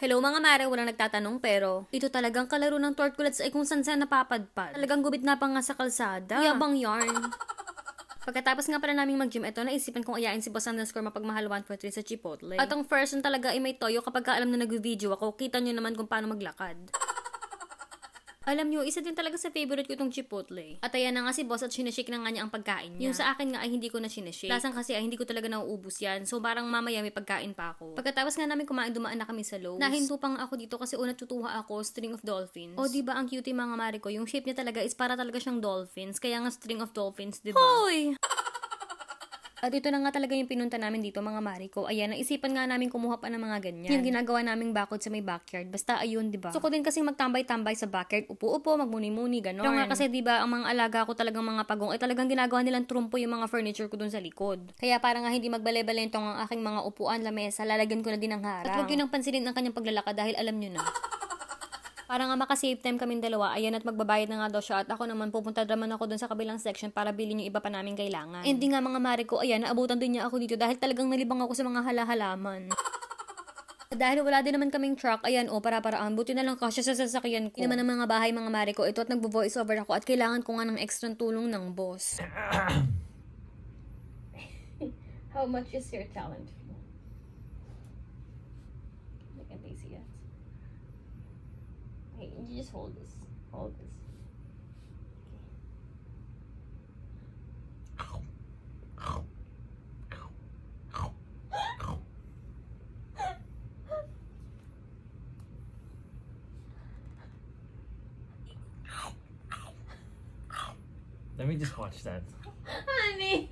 Hello mga mare, walang nagtatanong pero ito talagang kalaro ng tortculets ay kung saan saan napapadpad. Talagang gubit na pa nga sa kalsada. Yabang yarn. Pagkatapos nga pala naming mag-gym, ito naisipan kong ayain si Boss _ mapagmahal 143 sa Chipotle. At ang first one talaga ay may toyo kapag alam na nag-video ako, kita nyo naman kung paano maglakad. Alam nyo, isa din talaga sa favorite ko itong Chipotle. At ayan na nga si Boss at sinashake na nga niya ang pagkain niya. Yung sa akin nga ay hindi ko na sinashake. Lasang kasi ay hindi ko talaga nauubos yan. So parang mamaya may pagkain pa ako. Pagkatapos nga namin kumain, dumaan na kami sa Lowe's. Nahinto pa nga ako dito kasi una tutuwa ako, string of dolphins. O diba ang cutie mga mare ko, yung shape niya talaga is para talaga siyang dolphins. Kaya nga string of dolphins, diba? Hoy! At ito na nga talaga yung pinunta namin dito mga mare ko. Ayan, naisipan nga namin kumuha pa ng mga ganyan. Yung ginagawa naming bakod sa may backyard. Basta ayun, diba? So ko din kasi magtambay-tambay sa backyard. Upo-upo, magmuni-muni, gano'n. Pero nga kasi diba, ang mga alaga ko talagang mga pagong ay talagang ginagawa nilang trumpo yung mga furniture ko dun sa likod. Kaya para nga hindi magbale-balentong ang aking mga upuan, lamesa, lalagyan ko na din ng harang. At huwag yun ang pansinin ang kanyang paglalakad dahil alam nyo na. Para nga makasave time kaming dalawa, ayan at magbabayad na nga daw siya at ako naman pupunta naman ako dun sa kabilang section para bilhin yung iba pa namin kailangan. Hindi nga mga mare ko, ayan, naabutan din niya ako dito dahil talagang nalibang ako sa mga halahalaman. Dahil wala din naman kaming truck, ayan para-paraan, buti na lang kasya sa sasakyan ko. Hindi naman ang mga bahay mga mare ko, ito at nagvo-voice over ako at kailangan ko nga ng extra tulong ng boss. How much is your talent fee? I can't see it. Hey, you just hold this. Hold this. Let me just watch that. Honey!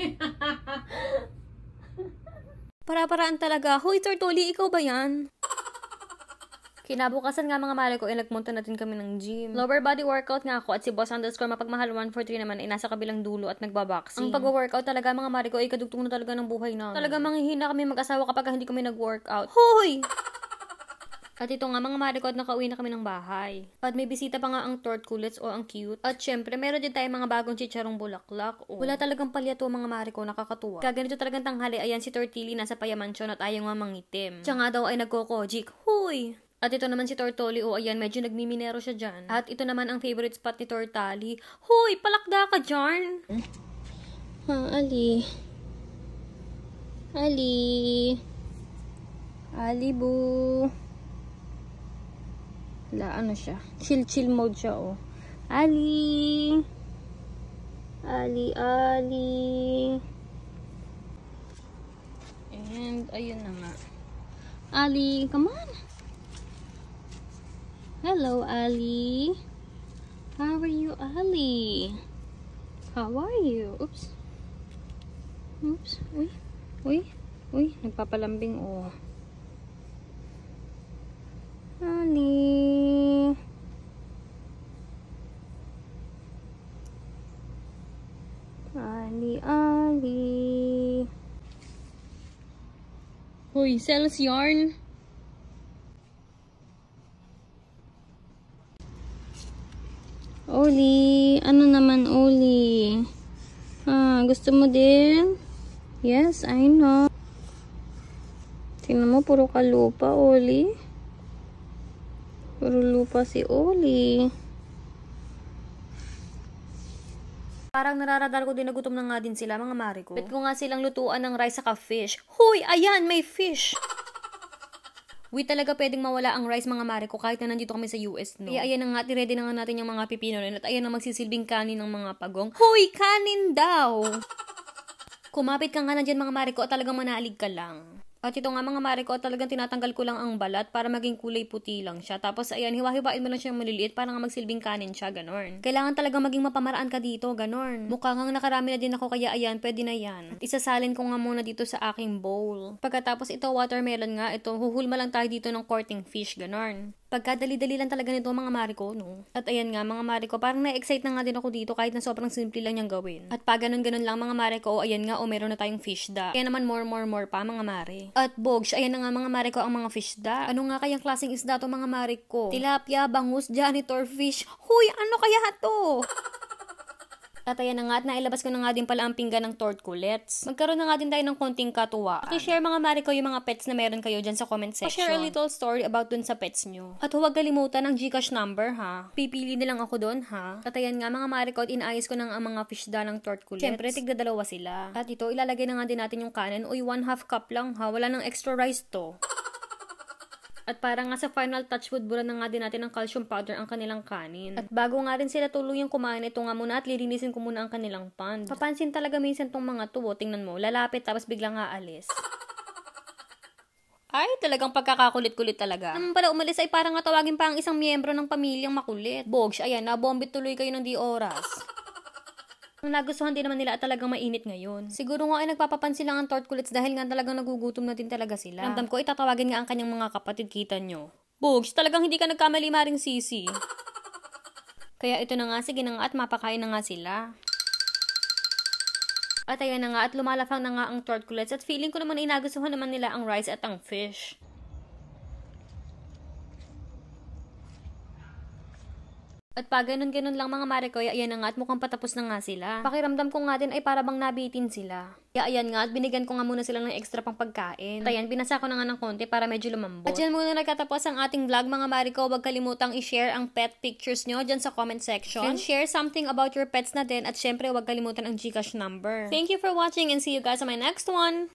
Para-paraan talaga. Hoy, Tortoli, ikaw ba yan? Kinabukasan nga mga mare ko, nagmunta natin kami ng gym. Lower body workout nga ako at si Boss _ mapagmahal 143 naman ay nasa kabilang dulo at nagbaboxing. Ang pag-workout talaga mga mare ko ay kadugtong na talaga ng buhay namin. Talaga manghihina kami mag-asawa kapag hindi kami nag-workout. Hoy! At ito nga mga mare ko at nakauwi na kami ng bahay. At may bisita pa nga ang tortculets o ang cute. At syempre, meron din tayong mga bagong chicharong bulaklak. Wala talagang palyato mga mare ko, nakakatuwa. Kaganito talagang tanghali, ayan si Tortili nasa payamansyon at ayaw nga mangitim. Siya nga daw ay nagkokojik. Huy! At ito naman si Tortoli, ayan, medyo nagmiminero siya dyan. At ito naman ang favorite spot ni Tortali. Hoy, palakda ka dyan! Ali. Ali. Ali, boo. Wala, ano siya? Chill mode siya, oh. Ali. Ali. And, ayun na nga. Ali, come on. Hello, Ali. How are you, Ali? How are you? Oops. Uy, nagpapalambing, oh. Ali. Ali. Uy, sells yarn. Oli, ano naman Oli? Gusto mo din? Yes, I know. Tingnan mo, puro ka lupa, Oli. Puro lupa si Oli. Parang nararadar ko din na gutom na nga din sila, mga mare ko. Bet ko nga silang lutuan ng rice saka fish. Hoy, ayan, may fish! Talaga pwedeng mawala ang rice mga mare ko kahit na nandito kami sa US, no? Kaya ayan na nga, ready na nga natin yung mga pipino rin at ayan na magsisilbing kanin ng mga pagong. Hoy, kanin daw! Kumapit ka nga na dyan mga mare ko at talagang manalig ka lang. At ito nga mga mare ko, talagang tinatanggal ko lang ang balat para maging kulay puti lang siya. Tapos ayan, hiwa-hiwain mo lang siyang maliliit para nga magsilbing kanin siya, ganon. Kailangan talagang maging mapamaraan ka dito, ganon. Mukha nga nakarami na din ako, kaya ayan, pwede na yan. At isasalin ko nga muna dito sa aking bowl. Pagkatapos ito, watermelon nga, ito, huhulma lang tayo dito ng courting fish, ganon. Pagkadali-dali lang talaga nito mga mare ko, no? At ayan nga mga mare ko, parang na-excite na nga din ako dito kahit na sobrang simple lang niyang gawin. At pag ganun-ganun lang mga mare ko, ayan nga, meron na tayong fish da. Kaya naman more pa mga mare. At bogs, ayan na nga mga mare ko ang mga fish da. Ano nga kayang klaseng isda to mga mare ko? Tilapia, bangus, janitor fish. Huy, ano kaya to? At ayan na nga at nailabas ko na nga din pala ang pinggan ng tortculets. Magkaroon na nga din tayo ng konting katuwa. I-share mga Mariko yung mga pets na meron kayo dyan sa comment section. Share a little story about dun sa pets nyo. At huwag kalimutan ang Gcash number ha. Pipili nilang ako dun ha. At ayan nga mga Mariko at inaayos ko ng mga fish da ng tortculets. Siyempre tigda-dalawa sila. At ito ilalagay na nga din natin yung kanin. Uy 1/2 cup lang ha. Wala nang extra rice to. At para nga sa final touch wood, buran na nga din natin ng calcium powder ang kanilang kanin. At bago nga rin sila tuluyang kumain, ito nga muna at lilinisin ko muna ang kanilang pond. Papansin talaga minsan tong mga to, tingnan mo, lalapit tapos biglang aalis. Ay, talagang pagkakakulit-kulit talaga. Naman pala umalis ay parang nga tawagin pa ang isang miyembro ng pamilyang makulit. Bogs, ayan, nabombit tuloy kayo ng di oras. Ang nagustuhan din naman nila at talagang mainit ngayon. Siguro nga ay nagpapapansin lang ang tortculets dahil nga talagang nagugutom na din talaga sila. Ramdam ko itatawagin nga ang kanyang mga kapatid, kita nyo. Bogs, talagang hindi ka nagkamali maring sisi. Kaya ito na nga, sige na nga at mapakain na nga sila. At ayan na nga at lumalafang na nga ang tortculets at feeling ko naman ay nagustuhan naman nila ang rice at ang fish. At pag ganun-ganun lang mga Marikoy, ayan na nga at mukhang patapos na nga sila. Pakiramdam ko nga din ay para bang nabitin sila. Kaya ayan nga at binigyan ko nga muna sila ng extra pang pagkain. At ayan, binasa ko na nga ng konti para medyo lumambot. At dyan muna nagtatapos ang ating vlog mga Mariko. Huwag kalimutang i-share ang pet pictures nyo dyan sa comment section. And share something about your pets na din. At syempre huwag kalimutan ang Gcash number. Thank you for watching and see you guys on my next one!